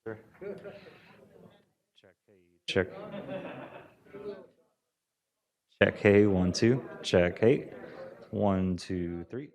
Sure. Check. Hey. Check. Check. Hey. 1 2. Check. Hey. 1 2 3.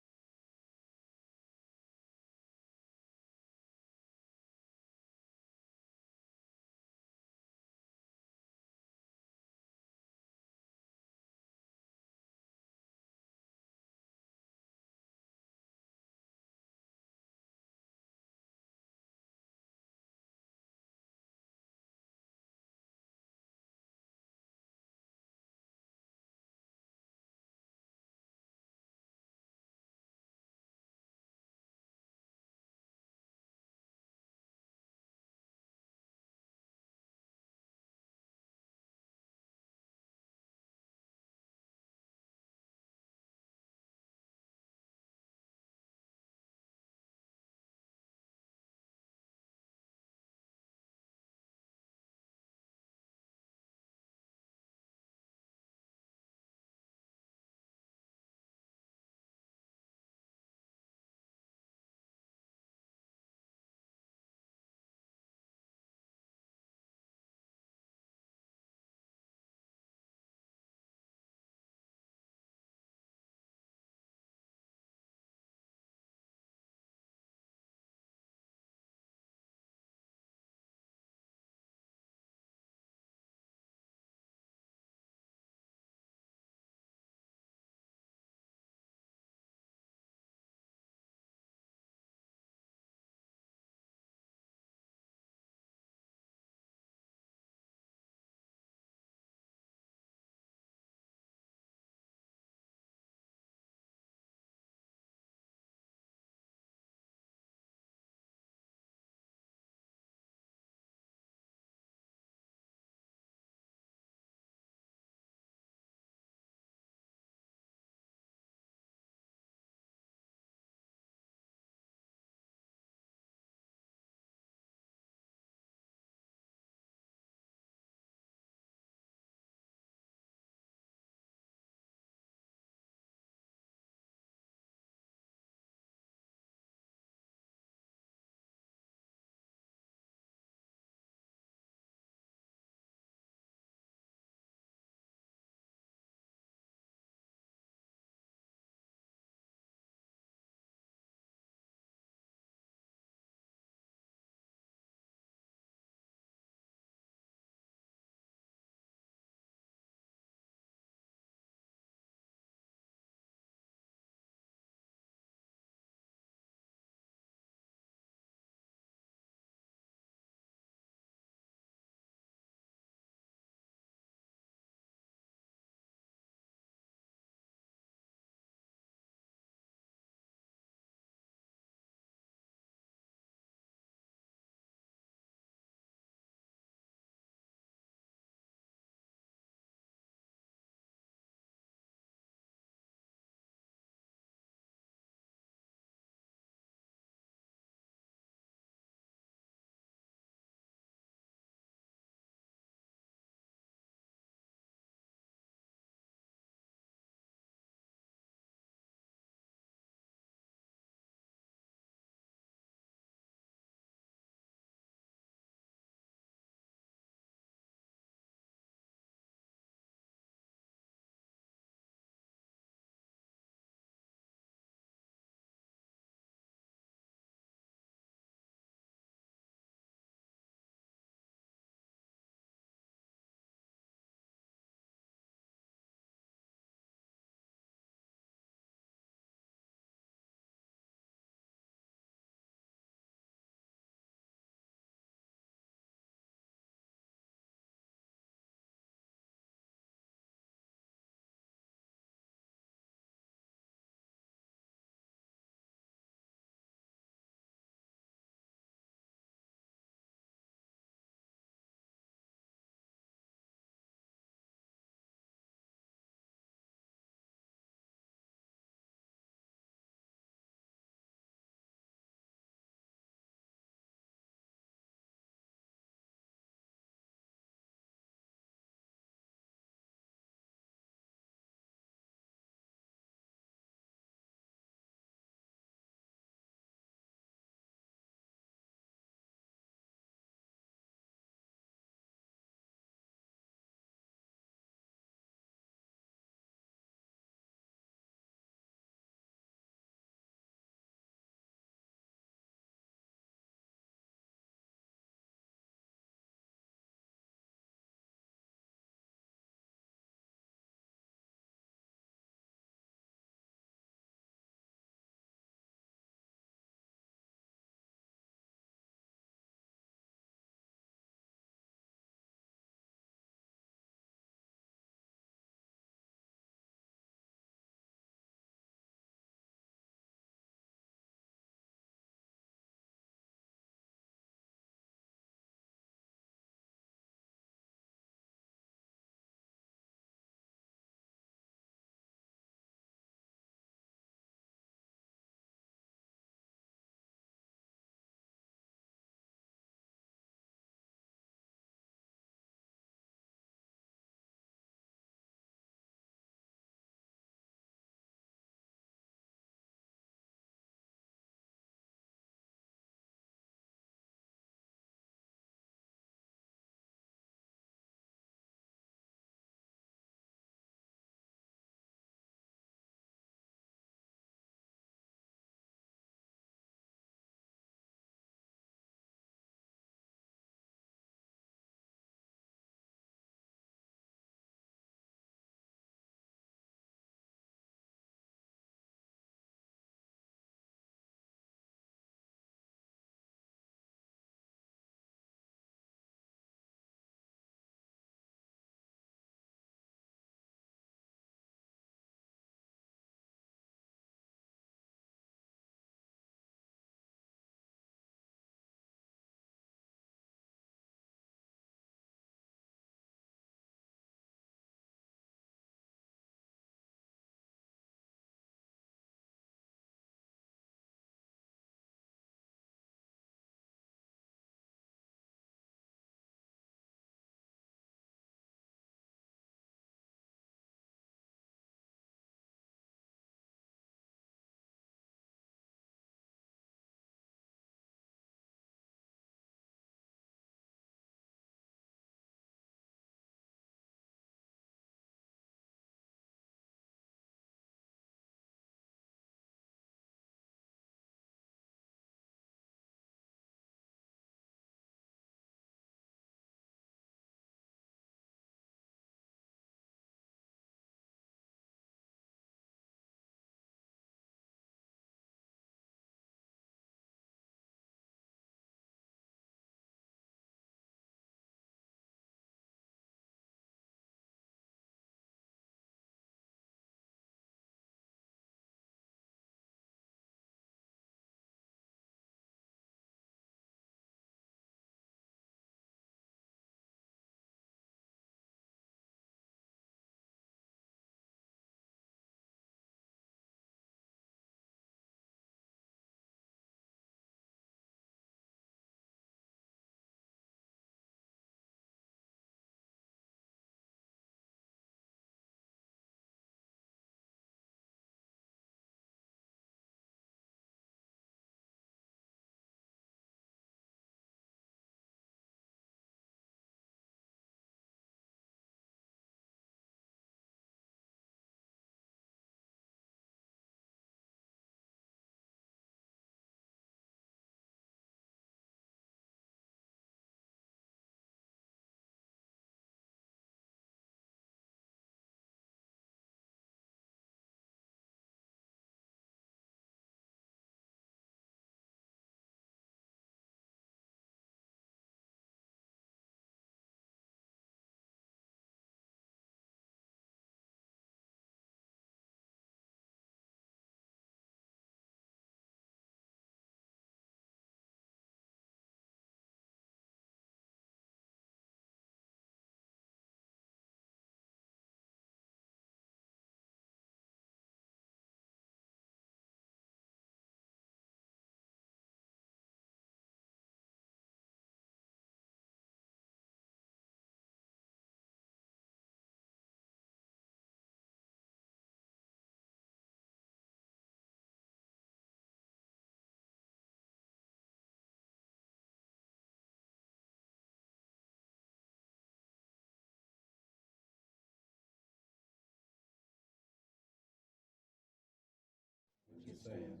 stands,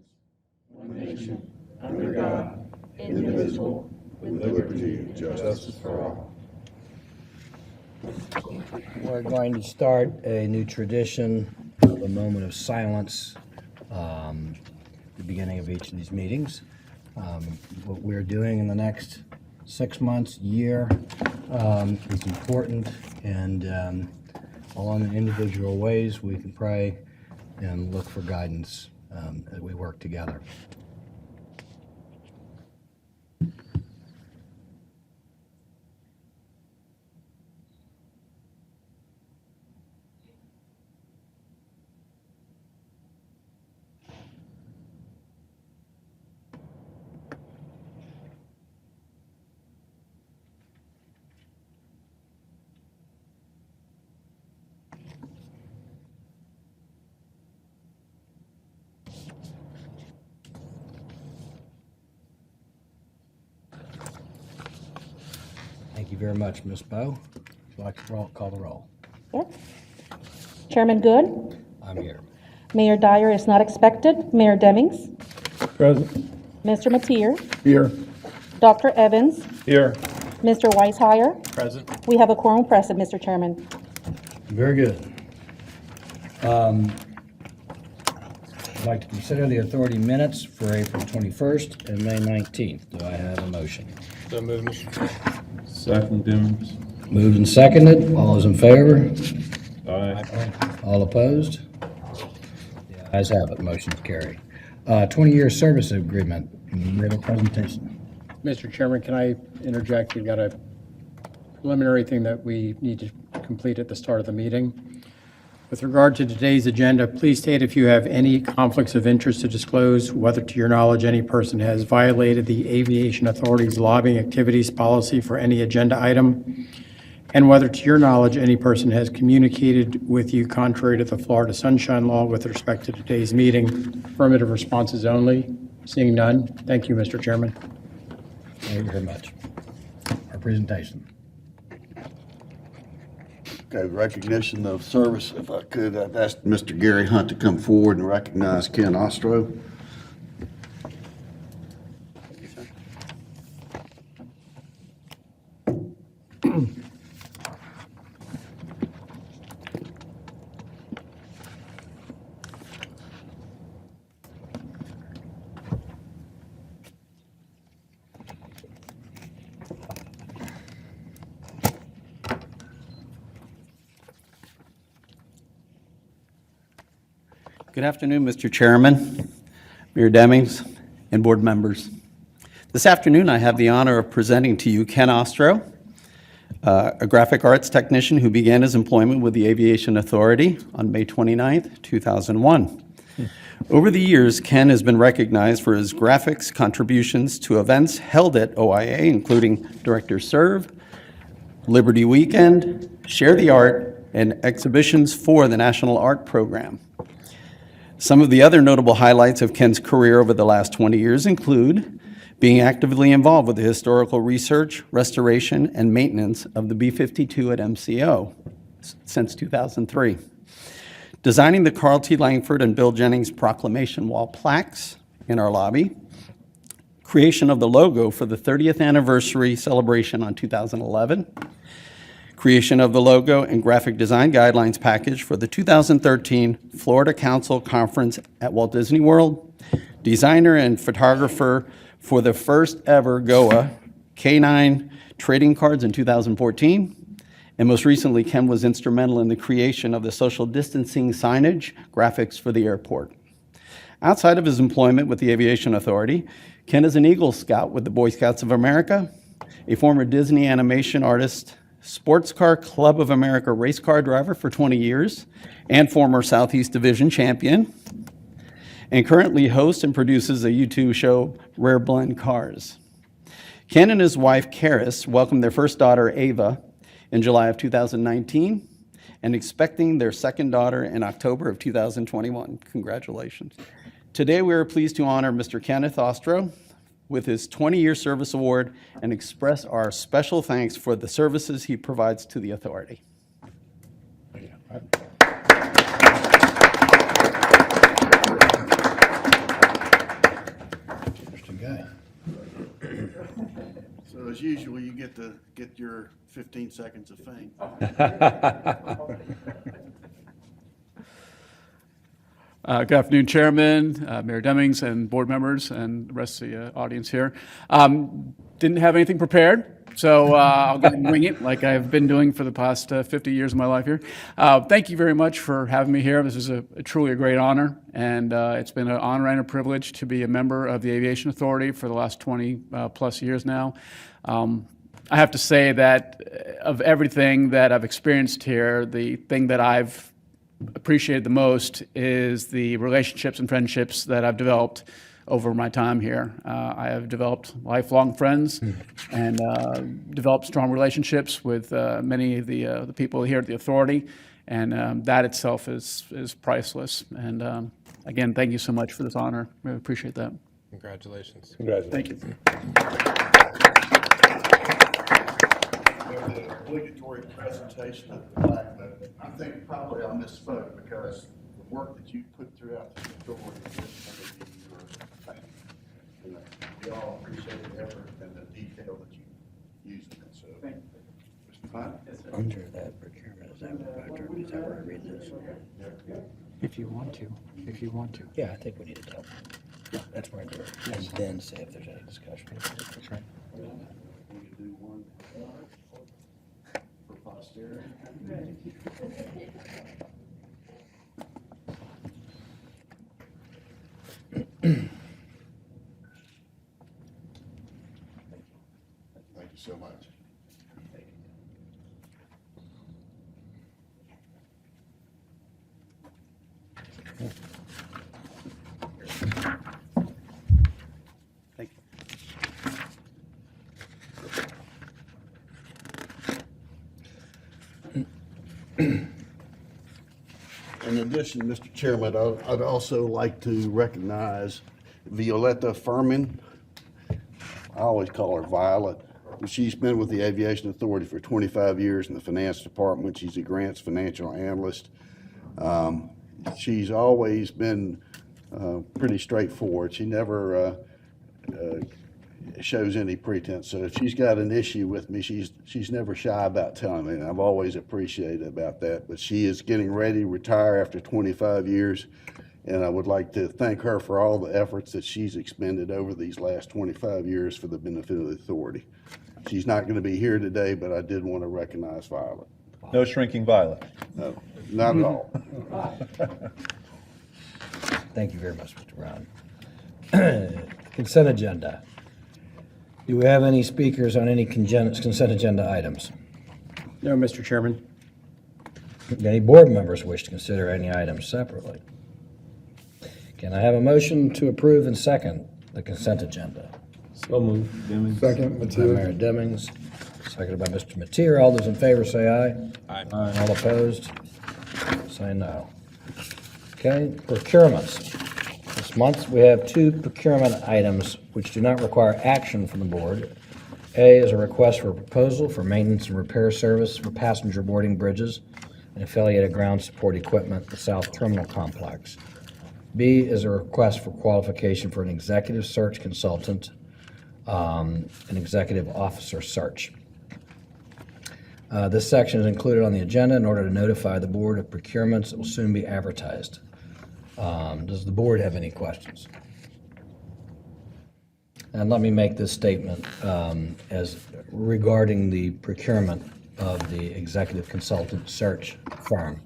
one nation, under God, indivisible, with liberty and justice for all. We're going to start a new tradition of a moment of silence at the beginning of each of these meetings. What we're doing in the next 6 months, year, is important, and all in individual ways we can pray and look for guidance as we work together. Thank you very much, Ms. Bowe. Would you like to call the roll? Sure. Chairman Good, I'm here. Mayor Dyer is not expected, Mayor Demmings, Present. Mr. Mateer, Here. Dr. Evans, Here. Mr. Weishire. Present. We have a quorum present, Mr. Chairman. Very good. I'd like to consider the authority minutes for April 21st and May 19th. Do I have a motion? So moved, Mr. Chairman. Second, Dimmons. Moved and seconded. All those in favor? Aye. All opposed? The ayes have it. Motion's carried. 20-year service agreement. We have a presentation. Mr. Chairman, can I interject? We've got a preliminary thing that we need to complete at the start of the meeting. With regard to today's agenda, please state if you have any conflicts of interest to disclose, whether to your knowledge any person has violated the Aviation Authority's lobbying activities policy for any agenda item, and whether to your knowledge any person has communicated with you contrary to the Florida Sunshine Law with respect to today's meeting. Affirmative responses only. Seeing none, thank you, Mr. Chairman. Thank you very much. Our presentation. Okay, recognition of service, if I could, I'd ask Mr. Gary Hunt to come forward and recognize Ken Ostro. Good afternoon, Mr. Chairman, Mayor Demmings, and board members. This afternoon, I have the honor of presenting to you Ken Ostro, a graphic arts technician who began his employment with the Aviation Authority on May 29th, 2001. Over the years, Ken has been recognized for his graphics contributions to events held at OIA, including Director Serve, Liberty Weekend, Share the Art, and exhibitions for the National Art Program. Some of the other notable highlights of Ken's career over the last 20 years include being actively involved with the historical research, restoration, and maintenance of the B-52 at MCO since 2003, designing the Carl T. Langford and Bill Jennings proclamation wall plaques in our lobby, creation of the logo for the 30th anniversary celebration on 2011, creation of the logo and graphic design guidelines package for the 2013 Florida Council Conference at Walt Disney World, designer and photographer for the first ever GOA K9 trading cards in 2014, and most recently, Ken was instrumental in the creation of the social distancing signage graphics for the airport. Outside of his employment with the Aviation Authority, Ken is an Eagle Scout with the Boy Scouts of America, a former Disney animation artist, Sports Car Club of America race car driver for 20 years, and former Southeast Division champion, and currently hosts and produces a YouTube show, Rare Blend Cars. Ken and his wife, Karis, welcomed their first daughter, Ava, in July of 2019, and expecting their second daughter in October of 2021. Congratulations. Today, we are pleased to honor Mr. Kenneth Ostro with his 20-year service award and express our special thanks for the services he provides to the authority. So as usual, you get to get your 15 seconds of fame. Good afternoon, Chairman, Mayor Demings, and board members, and the rest of the audience here. Didn't have anything prepared, so I'll go and wing it like I've been doing for the past 50 years of my life here. Thank you very much for having me here. This is truly a great honor, and it's been an honor and a privilege to be a member of the Aviation Authority for the last 20 plus years now. I have to say that of everything that I've experienced here, the thing that I've appreciated the most is the relationships and friendships that I've developed over my time here. I have developed lifelong friends and developed strong relationships with many of the people here at the authority, and that itself is priceless. And again, thank you so much for this honor. I really appreciate that. Congratulations. Thank you. The obligatory presentation of the flag, but I think probably I misspoke because the work that you put throughout the authority is going to be your thank you. And we all appreciate the effort and the detail that you used in it. So, thank you. Mr. Hunt? Under that procurement, is that where I read this? If you want to, if you want to. Yeah, I think we need to tell. That's where I do it. And then say if there's any discussion. That's right. We could do one for posterity. Thank you so much. Thank you. In addition, Mr. Chairman, I'd also like to recognize Violetta Furman. I always call her Violet. She's been with the Aviation Authority for 25 years in the finance department. She's a grants financial analyst. She's always been pretty straightforward. She never shows any pretense. So if she's got an issue with me, she's never shy about telling me, and I've always appreciated about that. But she is getting ready to retire after 25 years, and I would like to thank her for all the efforts that she's expended over these last 25 years for the benefit of the authority. She's not going to be here today, but I did want to recognize Violet. No shrinking violet. No, not at all. Thank you very much, Mr. Brown. Consent agenda. Do we have any speakers on any consent agenda items? No, Mr. Chairman. Do any board members wish to consider any items separately? Can I have a motion to approve and second the consent agenda? So moved. Second, By Mayor Demings, seconded by Mr. Mateer. All those in favor say aye. Aye. All opposed, say no. Okay, procurements. This month, we have two procurement items which do not require action from the board. A is a request for a proposal for maintenance and repair service for passenger boarding bridges and affiliated ground support equipment at the South Terminal Complex. B is a request for qualification for an executive search consultant, an executive officer search. This section is included on the agenda in order to notify the board of procurements that will soon be advertised. Does the board have any questions? And let me make this statement as regarding the procurement of the executive consultant search firm.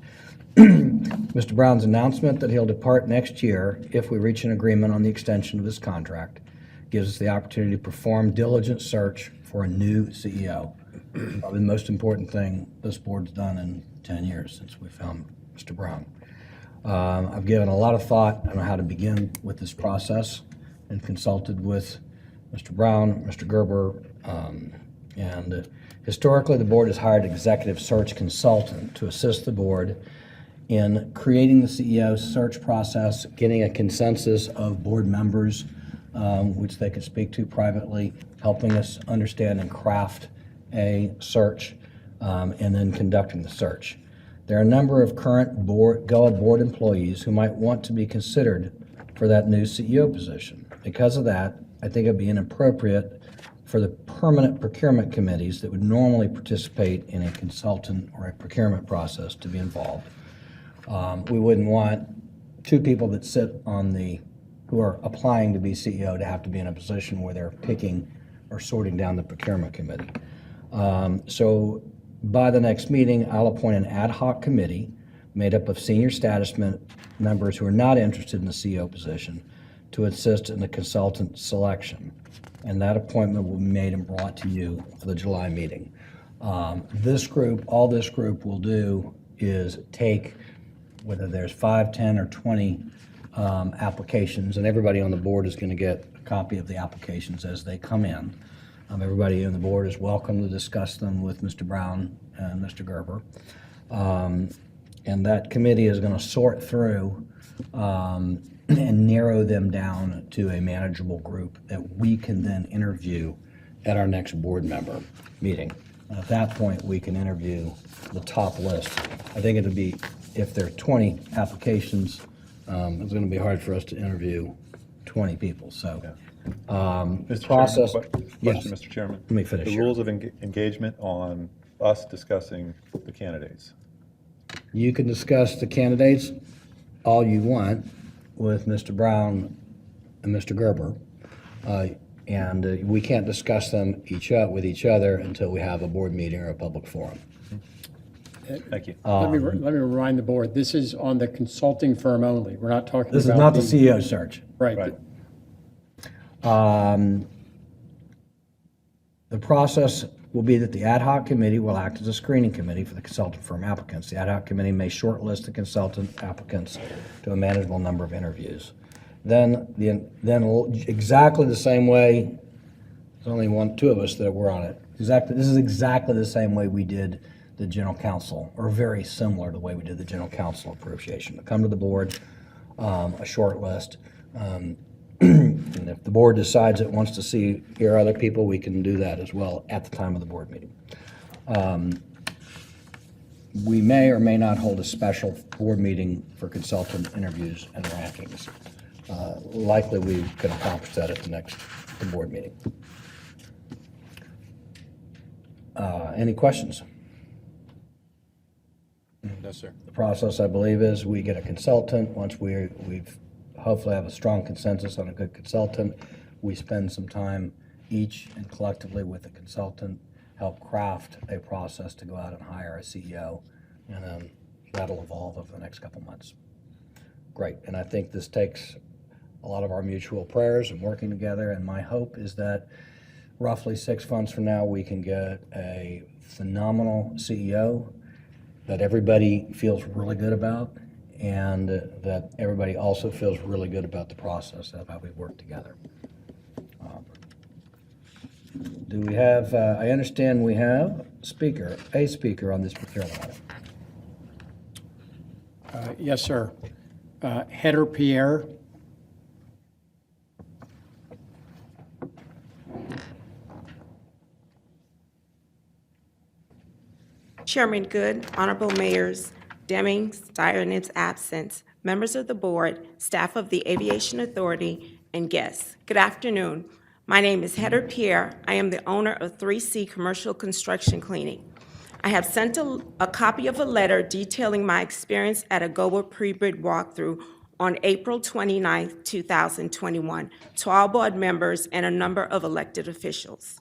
Mr. Brown's announcement that he'll depart next year if we reach an agreement on the extension of his contract gives us the opportunity to perform diligent search for a new CEO. Probably the most important thing this board's done in 10 years since we found Mr. Brown. I've given a lot of thought on how to begin with this process and consulted with Mr. Brown, Mr. Gerber, and historically the board has hired executive search consultant to assist the board in creating the CEO search process, getting a consensus of board members, which they could speak to privately, helping us understand and craft a search, and then conducting the search. There are a number of current board employees who might want to be considered for that new CEO position. Because of that, I think it'd be inappropriate for the permanent procurement committees that would normally participate in a consultant or a procurement process to be involved. We wouldn't want two people that sit on who are applying to be CEO to have to be in a position where they're picking or sorting down the procurement committee. So by the next meeting, I'll appoint an ad hoc committee made up of senior status members who are not interested in the CEO position to assist in the consultant selection. And that appointment will be made and brought to you for the July meeting. All this group will do is take, whether there's 5, 10, or 20 applications, and everybody on the board is going to get a copy of the applications as they come in. Everybody on the board is welcome to discuss them with Mr. Brown and Mr. Gerber. And that committee is going to sort through and narrow them down to a manageable group that we can then interview at our next board member meeting. And at that point, we can interview the top list. I think it'll be, if there are 20 applications, it's going to be hard for us to interview 20 people. So Mr. process. Chairman, Yes. question, Mr. Chairman. Let me finish The here. rules of engagement on us discussing the candidates. You can discuss the candidates all you want with Mr. Brown and Mr. Gerber. And we can't discuss them with each other until we have a board meeting or a public forum. Thank you. Let me remind the board, this is on the consulting firm only. We're not talking about. This is not the CEO search. Right. The process will be that the ad hoc committee will act as a screening committee for the consultant firm applicants. The ad hoc committee may shortlist the consultant applicants to a manageable number of interviews. Then exactly the same way, there's only two of us that were on it. This is exactly the same way we did the general counsel, or very similar to the way we did the general counsel appreciation. To come to the board, a short list. And if the board decides it wants to hear other people, we can do that as well at the time of the board meeting. We may or may not hold a special board meeting for consultant interviews and rankings. Likely we could accomplish that at the board meeting. Any questions? No, sir. The process, I believe, is we get a consultant. Once we've hopefully have a strong consensus on a good consultant, we spend some time each and collectively with the consultant, help craft a process to go out and hire a CEO, and then that'll evolve over the next couple months. Great, and I think this takes a lot of our mutual prayers and working together, and my hope is that roughly 6 months from now, we can get a phenomenal CEO that everybody feels really good about, and that everybody also feels really good about the process of how we work together. Do we have, I understand we have a speaker on this procurement item. Yes, sir. Heather Pierre. Chairman Good, Honorable Mayors Demings, Dyer in its absence, members of the board, staff of the Aviation Authority, and guests. Good afternoon. My name is Heather Pierre. I am the owner of 3C Commercial Construction Cleaning. I have sent a copy of a letter detailing my experience at a GOA pre-bid walkthrough on April 29, 2021, to all board members and a number of elected officials.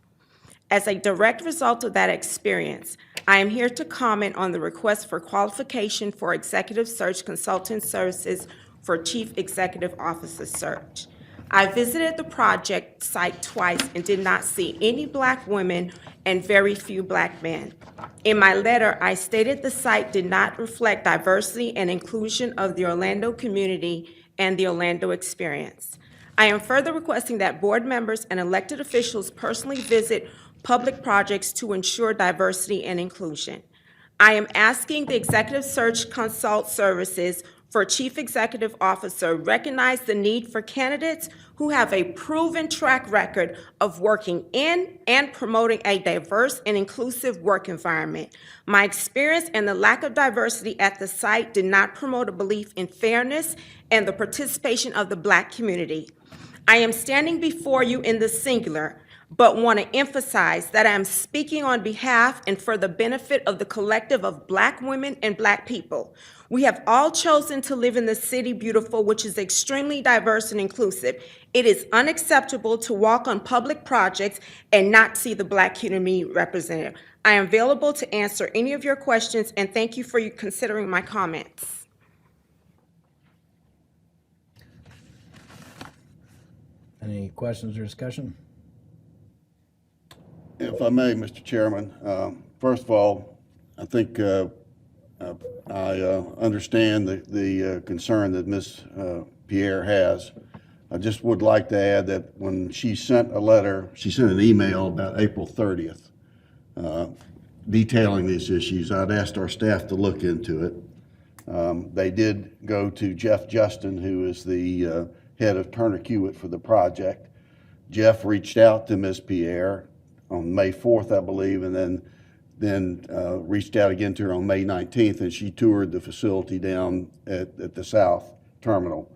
As a direct result of that experience, I am here to comment on the request for qualification for executive search consultant services for Chief Executive Officer search. I visited the project site twice and did not see any Black women and very few Black men. In my letter, I stated the site did not reflect diversity and inclusion of the Orlando community and the Orlando experience. I am further requesting that board members and elected officials personally visit public projects to ensure diversity and inclusion. I am asking the Executive Search Consult Services for Chief Executive Officer recognize the need for candidates who have a proven track record of working in and promoting a diverse and inclusive work environment. My experience and the lack of diversity at the site did not promote a belief in fairness and the participation of the Black community. I am standing before you in the singular, but want to emphasize that I am speaking on behalf and for the benefit of the collective of Black women and Black people. We have all chosen to live in the city beautiful, which is extremely diverse and inclusive. It is unacceptable to walk on public projects and not see the Black community represented. I am available to answer any of your questions, and thank you for considering my comments. Any questions or discussion? If I may, Mr. Chairman, first of all, I think I understand the concern that Ms. Pierre has. I just would like to add that when she sent an email about April 30th detailing these issues. I'd asked our staff to look into it. They did go to Jeff Justin, who is the head of Turner Hewitt for the project. Jeff reached out to Ms. Pierre on May 4th, I believe, and then reached out again to her on May 19th, and she toured the facility down at the South Terminal.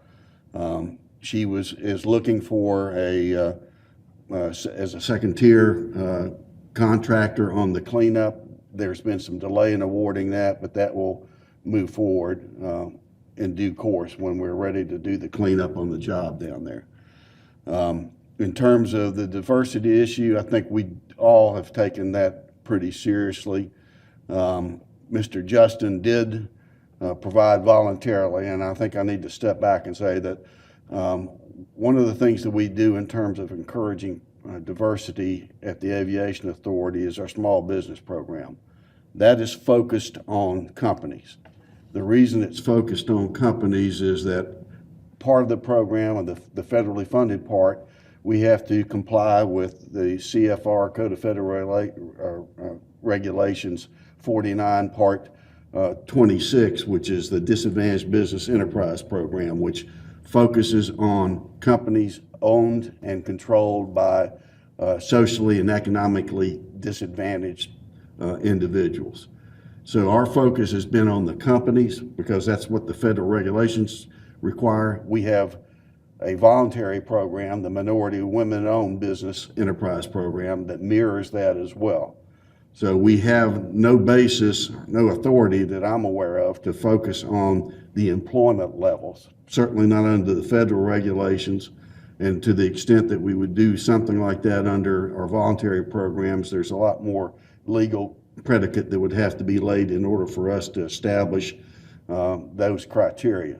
She is looking for as a second tier contractor on the cleanup. There's been some delay in awarding that, but that will move forward in due course when we're ready to do the cleanup on the job down there. In terms of the diversity issue, I think we all have taken that pretty seriously. Mr. Justin did provide voluntarily, and I think I need to step back and say that one of the things that we do in terms of encouraging diversity at the Aviation Authority is our small business program. That is focused on companies. The reason it's focused on companies is that part of the program, or the federally funded part, we have to comply with the CFR Code of Federal Regulations 49 Part 26, which is the Disadvantaged Business Enterprise Program, which focuses on companies owned and controlled by socially and economically disadvantaged individuals. So our focus has been on the companies because that's what the federal regulations require. We have a voluntary program, the Minority Women-Owned Business Enterprise Program, that mirrors that as well. So we have no basis, no authority that I'm aware of to focus on the employment levels, certainly not under the federal regulations. And to the extent that we would do something like that under our voluntary programs, there's a lot more legal predicate that would have to be laid in order for us to establish those criteria.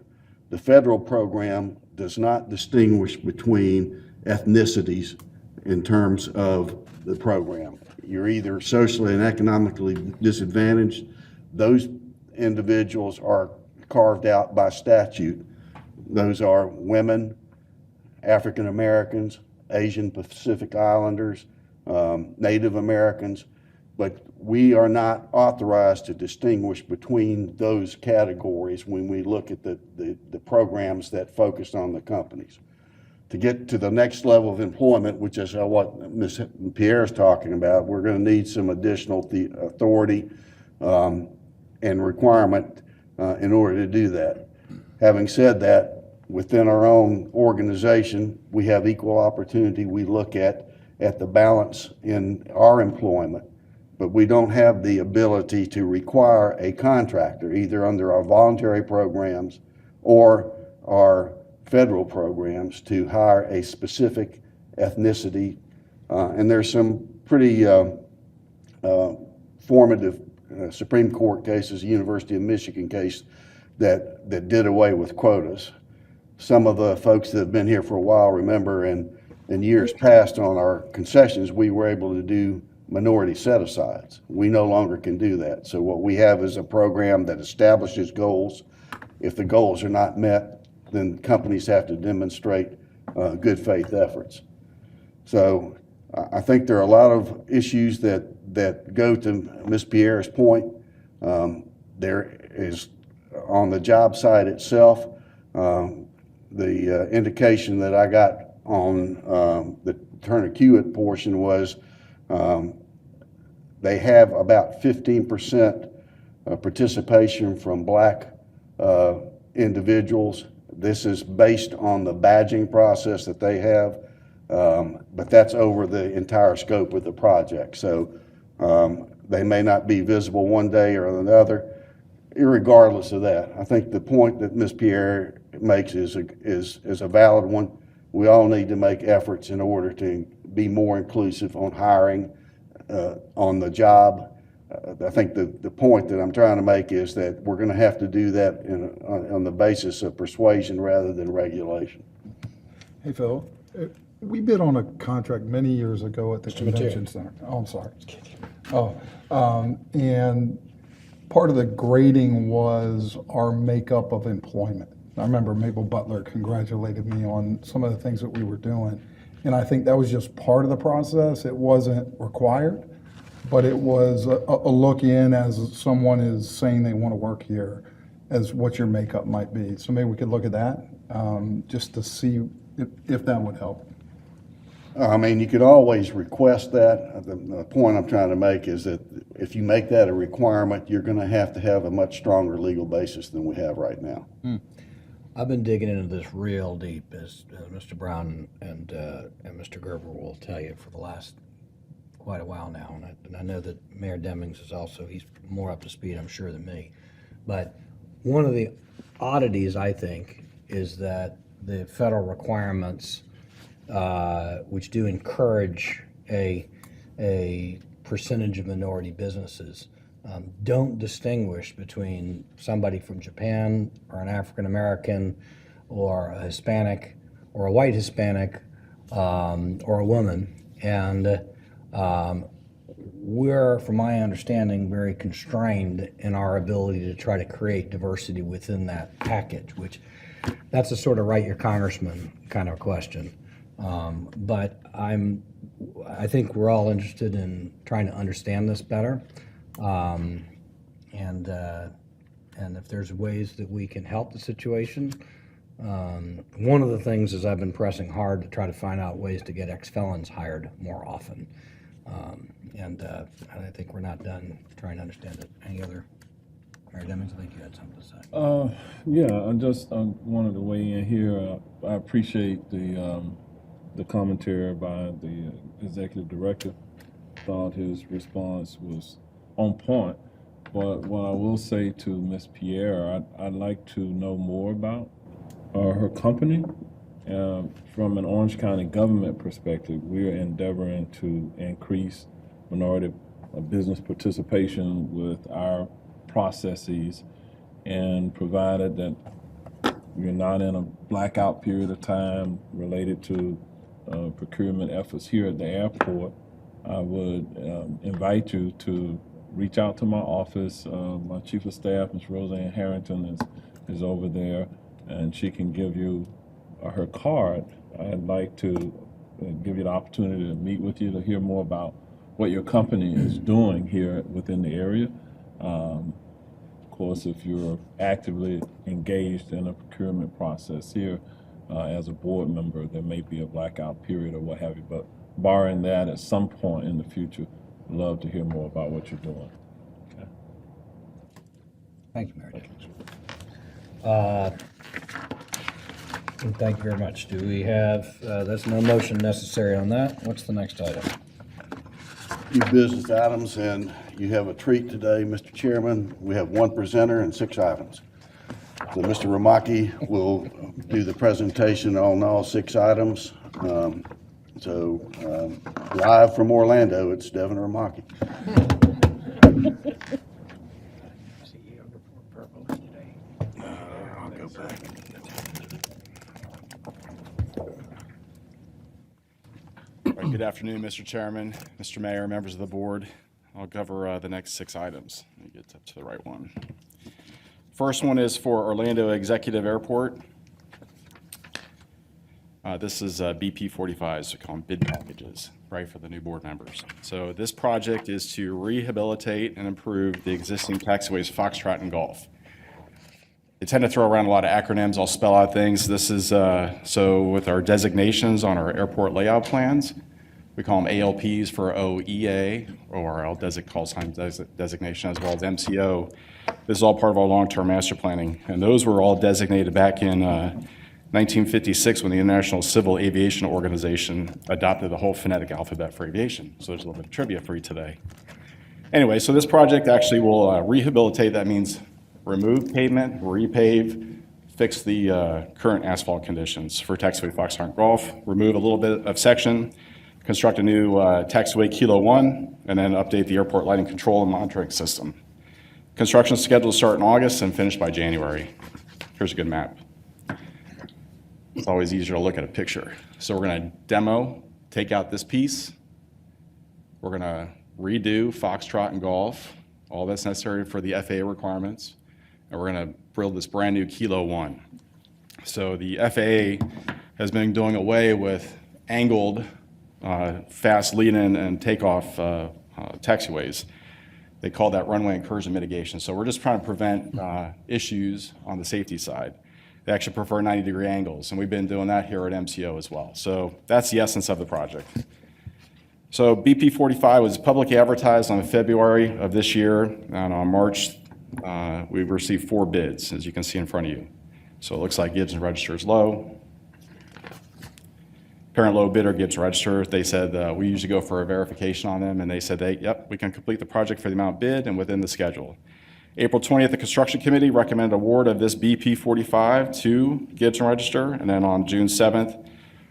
The federal program does not distinguish between ethnicities in terms of the program. You're either socially and economically disadvantaged. Those individuals are carved out by statute. Those are women, African Americans, Asian Pacific Islanders, Native Americans, but we are not authorized to distinguish between those categories when we look at the programs that focus on the companies. To get to the next level of employment, which is what Ms. Pierre is talking about, we're going to need some additional authority and requirement in order to do that. Having said that, within our own organization, we have equal opportunity. We look at the balance in our employment, but we don't have the ability to require a contractor, either under our voluntary programs or our federal programs, to hire a specific ethnicity. And there's some pretty formative Supreme Court cases, University of Michigan case, that did away with quotas. Some of the folks that have been here for a while remember in years past on our concessions, we were able to do minority set-asides. We no longer can do that. So what we have is a program that establishes goals. If the goals are not met, then companies have to demonstrate good faith efforts. So I think there are a lot of issues that go to Ms. Pierre's point. There is, on the job site itself, the indication that I got on the Turner Hewitt portion was they have about 15% participation from Black individuals This is based on the badging process that they have, but that's over the entire scope of the project. So they may not be visible one day or another. Irregardless of that, I think the point that Ms. Pierre makes is a valid one. We all need to make efforts in order to be more inclusive on hiring on the job. I think the point that I'm trying to make is that we're going to have to do that on the basis of persuasion rather than regulation. Hey, Phil, we bid on a contract many years ago at the convention Material. center. Oh, I'm sorry. And part of the grading was our makeup of employment. I remember Mabel Butler congratulated me on some of the things that we were doing. And I think that was just part of the process. It wasn't required, but it was a look in as someone is saying they want to work here as what your makeup might be. So maybe we could look at that just to see if that would help. I mean, you could always request that. The point I'm trying to make is that if you make that a requirement, you're going to have a much stronger legal basis than we have right now. I've been digging into this real deep, as Mr. Brown and Mr. Gerber will tell you, for the last quite a while now. And I know that Mayor Demings is also, he's more up to speed, I'm sure, than me. But one of the oddities, I think, is that the federal requirements, which do encourage a percentage of minority businesses, don't distinguish between somebody from Japan or an African American or a Hispanic or a white Hispanic or a woman. And we're, from my understanding, very constrained in our ability to try to create diversity within that package, which that's a sort of write your congressman kind of question. But I think we're all interested in trying to understand this better. And if there's ways that we can help the situation, one of the things is I've been pressing hard to try to find out ways to get ex-felons hired more often. And I think we're not done trying to understand it. Any other? Mayor Demings, I think you had something to say. Yeah, I just wanted to weigh in here. I appreciate the commentary by the executive director. Thought his response was on point. But what I will say to Ms. Pierre, I'd like to know more about her company. From an Orange County government perspective, we're endeavoring to increase minority business participation with our processes, and provided that we're not in a blackout period of time related to procurement efforts here at the airport, I would invite you to reach out to my office. My chief of staff, Ms. Roseanne Harrington, is over there, and she can give you her card. I'd like to give you the opportunity to meet with you to hear more about what your company is doing here within the area. Of course, if you're actively engaged in a procurement process here as a board member, there may be a blackout period or what have you, but barring that, at some point in the future, I'd love to hear more about what you're doing. Okay. Thank you, Mayor Demings. And thank you very much. Do we have, there's no motion necessary on that. What's the next item? New business items, and you have a treat today, Mr. Chairman. We have one presenter and 6 items. So Mr. Ramaki will do the presentation on all 6 items. Live from Orlando, it's Devin Ramaki. I'll go back. All right, good afternoon, Mr. Chairman, Mr. Mayor, members of the board. I'll cover the next 6 items. Let me get up to the right one. First one is for Orlando Executive Airport. This is BP 45s, we call them bid packages, right, for the new board members. So this project is to rehabilitate and improve the existing taxiways Foxtrot and Golf. They tend to throw around a lot of acronyms. I'll spell out things. This is, so with our designations on our airport layout plans, we call them ALPs for OEA, or I'll call sign designation, as well as MCO. This is all part of our long-term master planning, and those were all designated back in 1956 when the International Civil Aviation Organization adopted the whole phonetic alphabet for aviation. So there's a little bit of trivia for you today. Anyway, so this project actually will rehabilitate. That means remove pavement, repave, fix the current asphalt conditions for taxiway Foxtrot Golf, remove a little bit of section, construct a new taxiway Kilo 1, and then update the airport lighting control and monitoring system. Construction is scheduled to start in August and finish by January. Here's a good map. It's always easier to look at a picture. So we're going to demo, take out this piece. We're going to redo Foxtrot and Golf, all that's necessary for the FAA requirements, and we're going to build this brand new Kilo 1. So the FAA has been doing away with angled, fast lead-in and takeoff taxiways. They call that runway incursion mitigation. So we're just trying to prevent issues on the safety side. They actually prefer 90-degree angles, and we've been doing that here at MCO as well. So that's the essence of the project. So BP 45 was publicly advertised on February of this year, and on March, we received 4 bids, as you can see in front of you. So it looks like Gibbs and Register is low. Parent low bidder, Gibbs Register, they said we usually go for a verification on them, and they said, yep, we can complete the project for the amount bid and within the schedule. April 20th, the construction committee recommended award of this BP 45 to Gibbs and Register, and then on June 7th,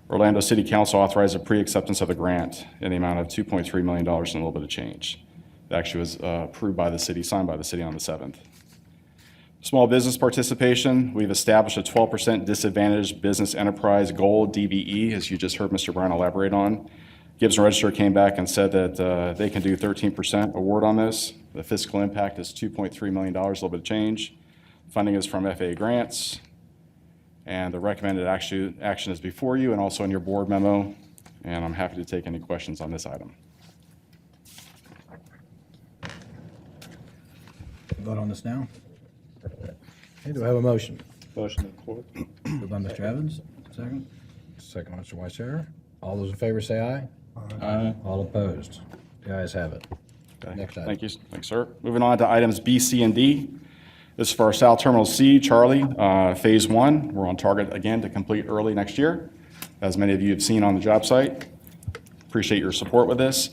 Orlando City Council authorized a pre-acceptance of the grant in the amount of $2.3 million and a little bit of change. It actually was approved by the city, signed by the city on the 7th. Small business participation, we've established a 12% disadvantaged business enterprise goal, DBE, as you just heard Mr. Brown elaborate on. Gibbs and Register came back and said that they can do 13% award on this. The fiscal impact is $2.3 million, a little bit of change. Funding is from FAA grants. And the recommended action is before you and also in your board memo. And I'm happy to take any questions on this item. Vote on this now. Okay, do I have a motion? Motion to support. Moved by Mr. Evans, second. Second by Mr. Weishauer. All those in favor say aye. Aye. All opposed. The ayes have it. Okay. Next item. Thank you. Thanks, sir. Moving on to items B, C, and D. This is for our South Terminal C, Charlie, Phase 1. We're on target again to complete early next year, as many of you have seen on the job site. Appreciate your support with this.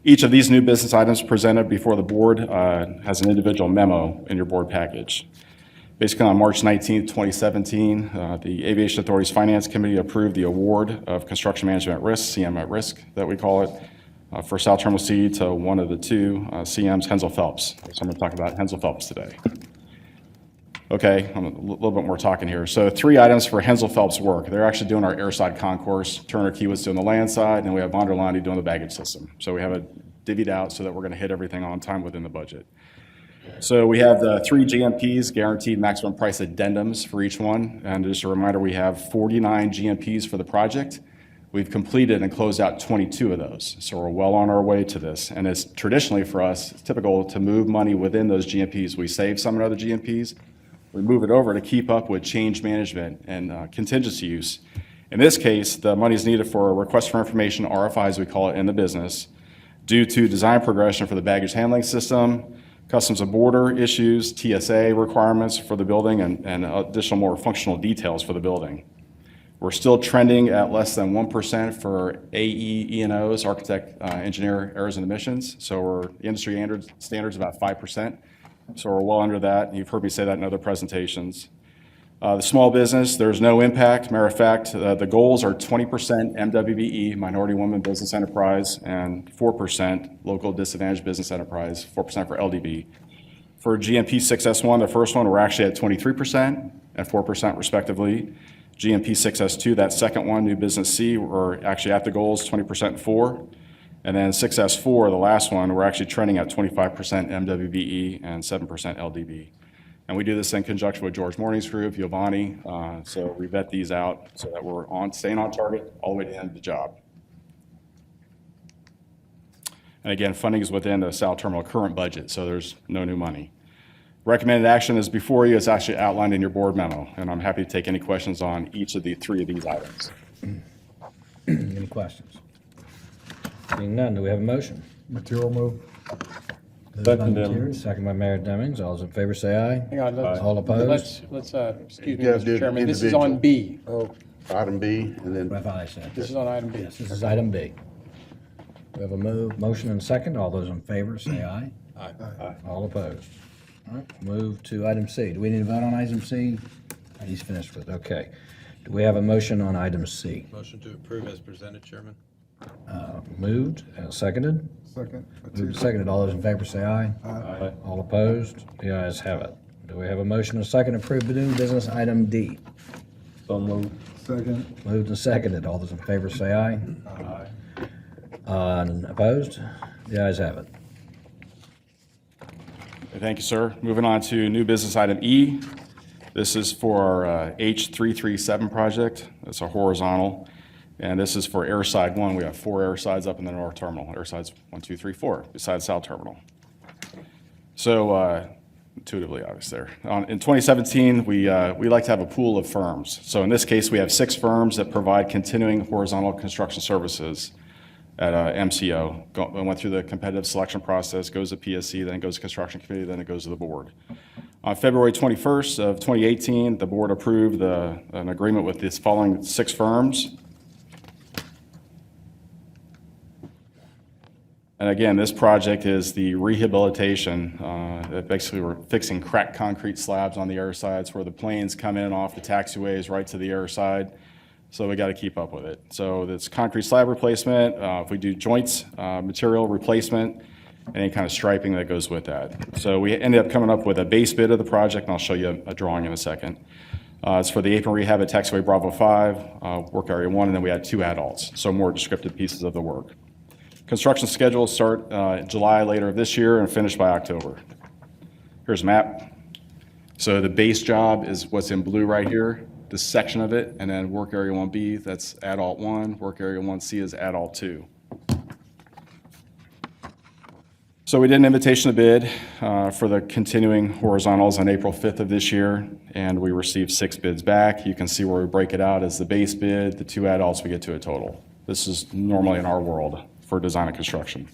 Each of these new business items presented before the board has an individual memo in your board package. Basically, on March 19th, 2017, the Aviation Authority's Finance Committee approved the award of Construction Management at Risk, CM at Risk, that we call it, for South Terminal C to one of the two CMs, Hensel Phelps. So I'm going to talk about Hensel Phelps today. Okay, I'm a little bit more talking here. So 3 items for Hensel Phelps work. They're actually doing our airside concourse. Turner Keywood's doing the land side, and we have von der Lande doing the baggage system. So we have it divvied out so that we're going to hit everything on time within the budget. So we have the 3 GMPs, guaranteed maximum price addendums for each one. And just a reminder, we have 49 GMPs for the project. We've completed and closed out 22 of those. So we're well on our way to this. And it's traditionally for us, it's typical to move money within those GMPs. We save some in other GMPs. We move it over to keep up with change management and contingency use. In this case, the money is needed for a request for information, RFI as we call it in the business, due to design progression for the baggage handling system, customs and border issues, TSA requirements for the building, and additional more functional details for the building. We're still trending at less than 1% for AE E&Os, architect, engineer, errors and omissions. So we're industry standards about 5%. So we're well under that. You've heard me say that in other presentations. The small business, there's no impact. Matter of fact, the goals are 20% MWBE, minority women business enterprise, and 4% local disadvantaged business enterprise, 4% for LDB. For GMP 6S1, the first one, we're actually at 23% and 4% respectively. GMP 6S2, that second one, new business C, we're actually at the goals, 20% and 4%. And then 6S4, the last one, we're actually trending at 25% MWBE and 7% LDB. And we do this in conjunction with George Morning's group, Giovanni. So we vet these out so that we're staying on target all the way to the end of the job. And again, funding is within the South Terminal current budget, so there's no new money. Recommended action is before you. It's actually outlined in your board memo, and I'm happy to take any questions on each of the 3 of these items. Any questions? Seeing none, do we have a motion? Material move. Moved by Second, Gutierrez, Demings. second by Mayor Demings. All those in favor say aye. Hang on, All opposed? let's, excuse me, You gotta do Mr. it Chairman, this is on individually. B. Item B, and then What I said. This is on item B. Yes, this is item B. We have a motion and second. All those in favor say aye. Aye. All opposed? All right, move to item C. Do we need to vote on item C? He's finished with, okay. Do we have a motion on item C? Motion to approve as presented, Chairman. Moved and seconded? Second. Moved and seconded. All those in favor say aye. Aye. All opposed? The ayes have it. Do we have a motion and second to approve the new business item D? So moved. Second. Moved and seconded. All those in favor say aye. Aye. And opposed? The ayes have it. Thank you, sir. Moving on to new business item E. This is for our H337 project. It's a horizontal, and this is for airside 1. We have 4 airsides up in the north terminal. Airsides 1, 2, 3, 4, besides south terminal. So intuitively obvious there. In 2017, we like to have a pool of firms. So in this case, we have 6 firms that provide continuing horizontal construction services at MCO. Went through the competitive selection process, goes to PSC, then it goes to construction committee, then it goes to the board. On February 21st of 2018, the board approved an agreement with these following 6 firms. And again, this project is the rehabilitation. That basically we're fixing cracked concrete slabs on the air sides where the planes come in off the taxiways right to the air side. So we got to keep up with it. So it's concrete slab replacement. If we do joints, material replacement, any kind of striping that goes with that. So we ended up coming up with a base bid of the project, and I'll show you a drawing in a second. It's for the apron rehab at Taxiway Bravo 5, work area 1, and then we had 2 adults, so more descriptive pieces of the work. Construction schedule start July later of this year and finish by October. Here's a map. So the base job is what's in blue right here, this section of it, and then work area 1B, that's adult 1, work area 1C is adult 2. So we did an invitation to bid for the continuing horizontals on April 5th of this year, and we received 6 bids back. You can see where we break it out as the base bid, the 2 adults, we get to a total. This is normally in our world for design and construction.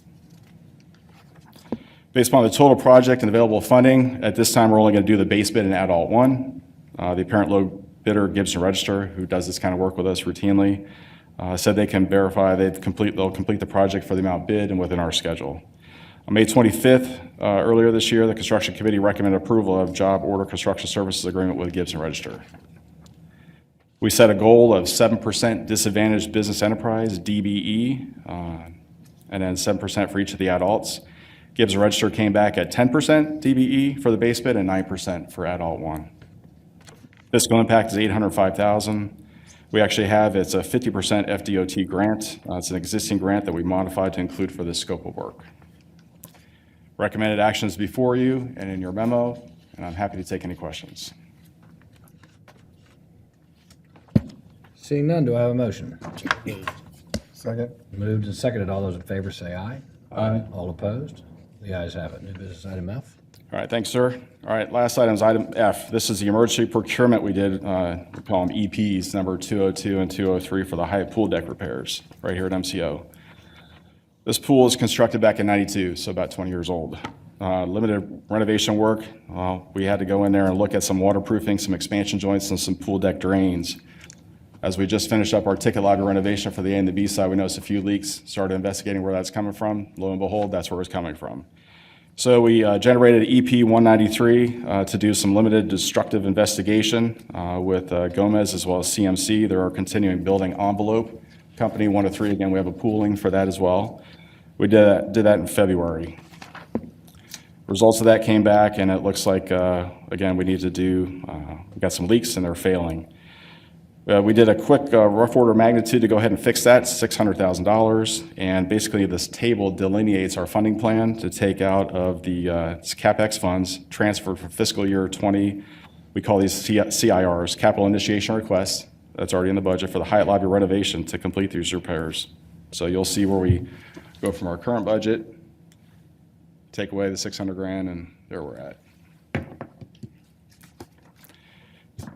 Based upon the total project and available funding, at this time, we're only going to do the base bid in adult 1. The apparent low bidder, Gibson Register, who does this kind of work with us routinely, said they can verify they'll complete the project for the amount bid and within our schedule. On May 25th, earlier this year, the construction committee recommended approval of job order construction services agreement with Gibson Register. We set a goal of 7% disadvantaged business enterprise, DBE, and then 7% for each of the adults. Gibson Register came back at 10% DBE for the base bid and 9% for adult 1. Fiscal impact is $805,000. We actually have, it's a 50% FDOT grant. It's an existing grant that we modified to include for this scope of work. Recommended actions before you and in your memo, and I'm happy to take any questions. Seeing none, do I have a motion? Second. Moved and seconded. All those in favor say aye. Aye. All opposed? The ayes have it. New business item F. All right, thanks, sir. All right, last item is item F. This is the emergency procurement we did, we call them EPs, number 202 and 203 for the Hyatt pool deck repairs right here at MCO. This pool was constructed back in '92, so about 20 years old. Limited renovation work. We had to go in there and look at some waterproofing, some expansion joints, and some pool deck drains. As we just finished up our ticket lobby renovation for the A and the B side, we noticed a few leaks, started investigating where that's coming from. Lo and behold, that's where it's coming from. So we generated EP 193 to do some limited destructive investigation with Gomez as well as CMC. They're our continuing building envelope company, 103. Again, we have a pooling for that as well. We did that in February. Results of that came back, and it looks like, again, we need to do, we got some leaks and they're failing. We did a quick rough order of magnitude to go ahead and fix that, $600,000. And basically this table delineates our funding plan to take out of the CapEx funds transferred for fiscal year 20. We call these CIRs, capital initiation requests. That's already in the budget for the Hyatt lobby renovation to complete these repairs. So you'll see where we go from our current budget, take away the $600,000, and there we're at.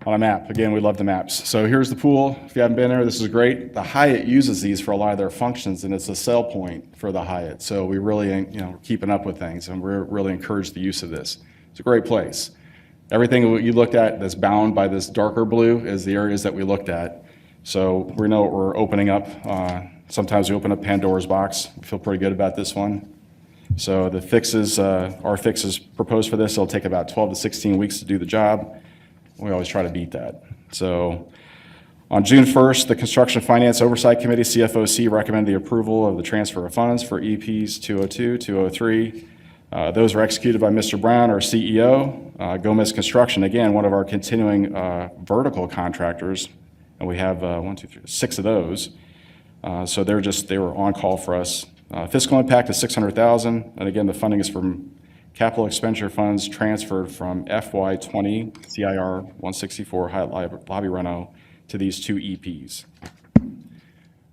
on a map. Again, we love the maps. So here's the pool. If you haven't been there, this is great. The Hyatt uses these for a lot of their functions, and it's a sell point for the Hyatt. So we really, keeping up with things, and we're really encourage the use of this. It's a great place. Everything you looked at that's bound by this darker blue is the areas that we looked at. So we know what we're opening up. Sometimes we open up Pandora's box. We feel pretty good about this one. So the fixes, our fixes proposed for this, it'll take about 12 to 16 weeks to do the job. We always try to beat that. So on June 1st, the Construction Finance Oversight Committee, CFOC, recommended the approval of the transfer of funds for EPs 202, 203. Those were executed by Mr. Brown, our CEO. Gomez Construction, again, one of our continuing vertical contractors, and we have 6 of those. So they were on call for us. Fiscal impact is $600,000, and again, the funding is from capital expenditure funds transferred from FY20 CIR 164 Hyatt Lobby Reno to these 2 EPs.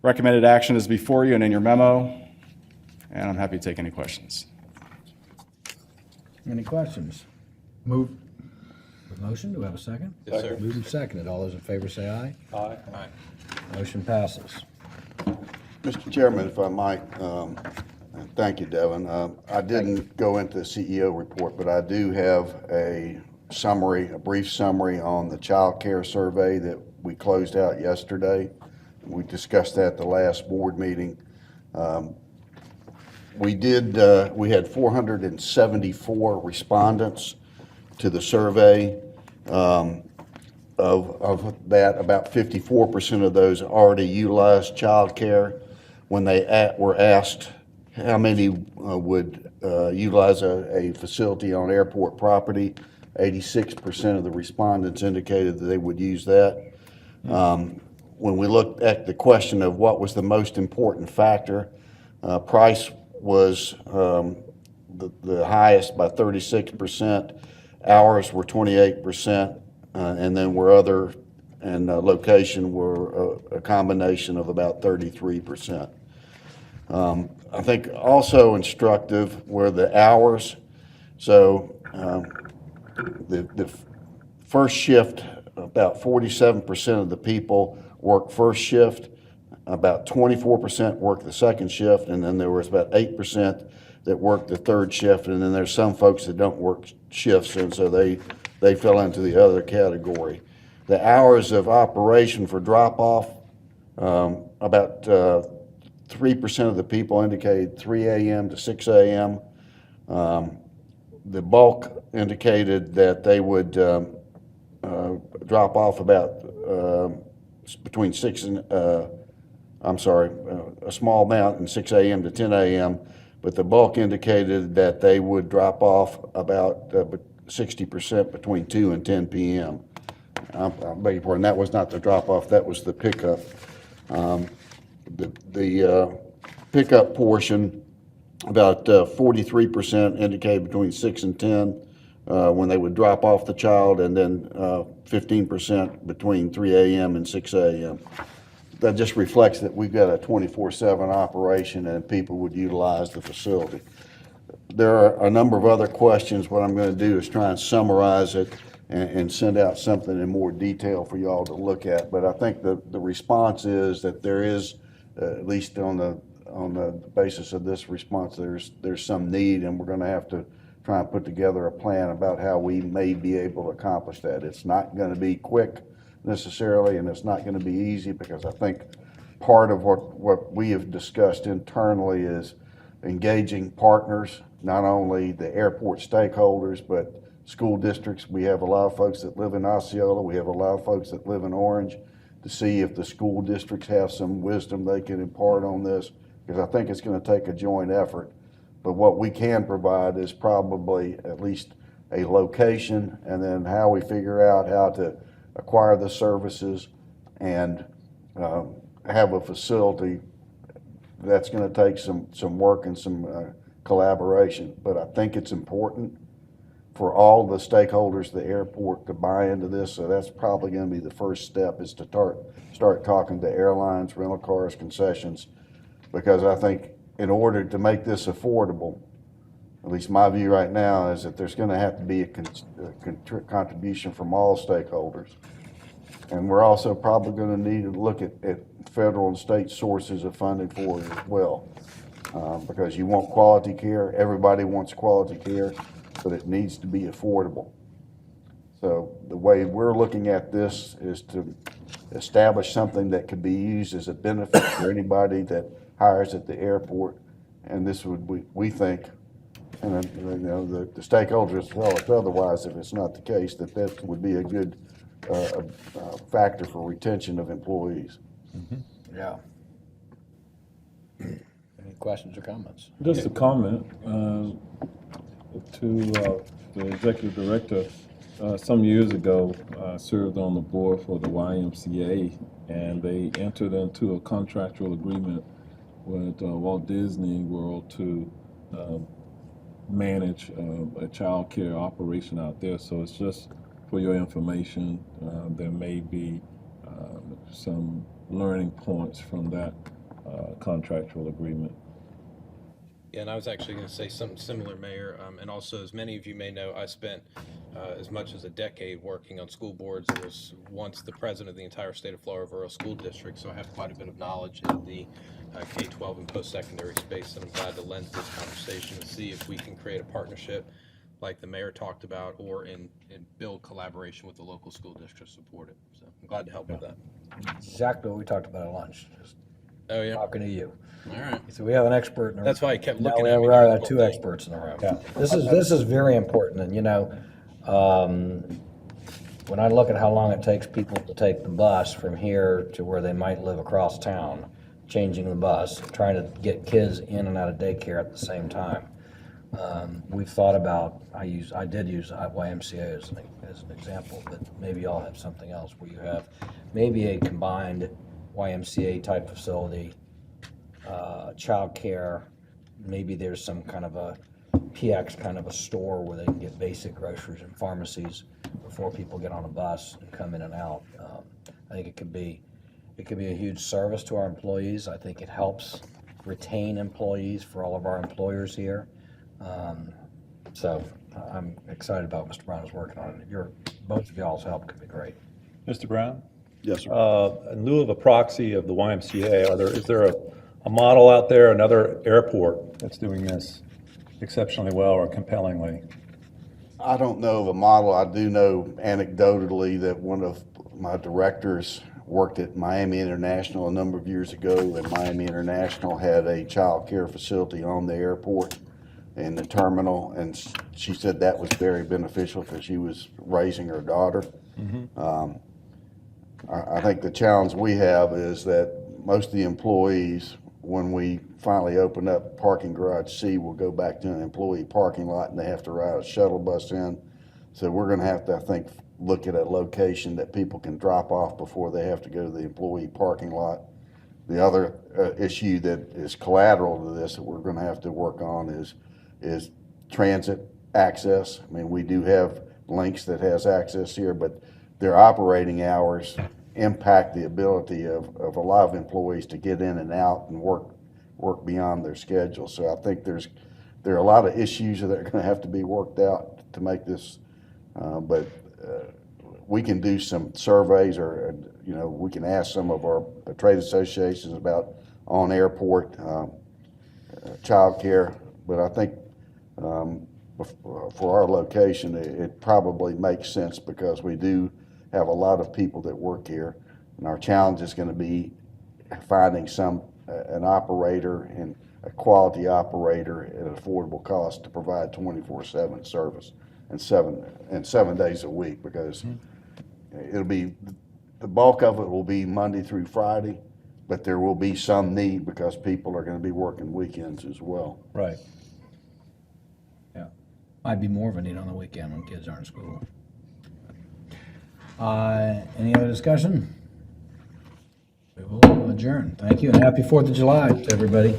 Recommended action is before you and in your memo, and I'm happy to take any questions. Any questions? Move. Motion, do we have a second? Yes, sir. Moved and seconded. All those in favor say aye. Aye. Motion passes. Mr. Chairman, if I might, thank you, Devin. I didn't go into the CEO report, but I do have a brief summary on the child care survey that we closed out yesterday. We discussed that at the last board meeting. We had 474 respondents to the survey. Of that, about 54% of those already utilized child care. When they were asked how many would utilize a facility on airport property, 86% of the respondents indicated that they would use that. When we looked at the question of what was the most important factor, price was the highest by 36%, hours were 28%, and then location were a combination of about 33%. I think also instructive were the hours. So the first shift, about 47% of the people work first shift, about 24% work the second shift, and then there was about 8% that work the third shift, and then there's some folks that don't work shifts, and so they fell into the other category. The hours of operation for drop-off, about 3% of the people indicated 3 a.m. to 6 a.m. The bulk indicated that they would drop off about between 6 and, a small amount in 6 a.m. to 10 a.m., but the bulk indicated that they would drop off about 60% between 2 and 10 p.m. I beg your pardon, that was not the drop-off, that was the pickup. The pickup portion, about 43% indicated between 6 and 10 when they would drop off the child, and then 15% between 3 a.m. and 6 a.m. That just reflects that we've got a 24/7 operation and people would utilize the facility. There are a number of other questions. What I'm going to do is try and summarize it and send out something in more detail for y'all to look at. But I think the response is that there is, at least on the basis of this response, there's some need, and we're going to have to try and put together a plan about how we may be able to accomplish that. It's not going to be quick necessarily, and it's not going to be easy, because I think part of what we have discussed internally is engaging partners, not only the airport stakeholders, but school districts. We have a lot of folks that live in Osceola. We have a lot of folks that live in Orange, to see if the school districts have some wisdom they can impart on this, because I think it's going to take a joint effort. But what we can provide is probably at least a location, and then how we figure out how to acquire the services and have a facility. That's going to take some work and some collaboration. But I think it's important for all the stakeholders of the airport to buy into this. So that's probably going to be the first step, is to start talking to airlines, rental cars, concessions, because I think in order to make this affordable, at least my view right now, is that there's going to have to be a contribution from all stakeholders. And we're also probably gonna need to look at federal and state sources of funding for it as well. Because you want quality care, everybody wants quality care, but it needs to be affordable. So the way we're looking at this is to establish something that could be used as a benefit for anybody that hires at the airport. And this would, we think, and you know, the stakeholders tell us otherwise if it's not the case, that would be a good factor for retention of employees. Yeah. Any questions or comments? Just a comment to the executive director. Some years ago, I served on the board for the YMCA, and they entered into a contractual agreement with Walt Disney World to manage a child care operation out there. So it's just for your information. There may be some learning points from that contractual agreement. Yeah, and I was actually going to say something similar, Mayor. And also, as many of you may know, I spent as much as a decade working on school boards. I was once the president of the entire state of Florida Rural School District, so I have quite a bit of knowledge in the K-12 and post-secondary space, and I'm glad to lend to this conversation to see if we can create a partnership like the mayor talked about, or in build collaboration with the local school district to support it. So I'm glad to help with that. Exactly what we talked about at lunch. Just Oh, yeah. talking to you. All right. So we have an expert in the room. That's why I kept Now looking we at me. have our two experts in the room. Yeah. This is very important, and you know, when I look at how long it takes people to take the bus from here to where they might live across town, changing the bus, trying to get kids in and out of daycare at the same time. We've thought about, I did use YMCA as an example, but maybe y'all have something else where you have maybe a combined YMCA type facility, child care, maybe there's some kind of a PX kind of a store where they can get basic groceries and pharmacies before people get on a bus and come in and out. I think it could be a huge service to our employees. I think it helps retain employees for all of our employers here. So I'm excited about what Mr. Brown is working on. Both of y'all's help could be great. Mr. Brown? Yes, sir. In lieu of a proxy of the YMCA, is there a model out there, another airport that's doing this exceptionally well or compellingly? I don't know of a model. I do know anecdotally that one of my directors worked at Miami International a number of years ago, and Miami International had a child care facility on the airport in the terminal, and she said that was very beneficial because she was raising her daughter. I think the challenge we have is that most of the employees, when we finally open up parking garage C, will go back to an employee parking lot and they have to ride a shuttle bus in. So we're gonna have to, I think, look at a location that people can drop off before they have to go to the employee parking lot. The other issue that is collateral to this that we're gonna have to work on is transit access. I mean, we do have links that has access here, but their operating hours impact the ability of a lot of employees to get in and out and work beyond their schedule. So I think there are a lot of issues that are going to have to be worked out to make this, but we can do some surveys, or we can ask some of our trade associations about on airport child care. But I think for our location, it probably makes sense because we do have a lot of people that work here, and our challenge is going to be finding an operator, and a quality operator at an affordable cost to provide 24/7 service and seven days a week, because it'll be, the bulk of it will be Monday through Friday, but there will be some need because people are going to be working weekends as well. Right. Might be more of a need on the weekend when kids aren't in school. Any other discussion? We will adjourn. Thank you, and happy 4th of July to everybody.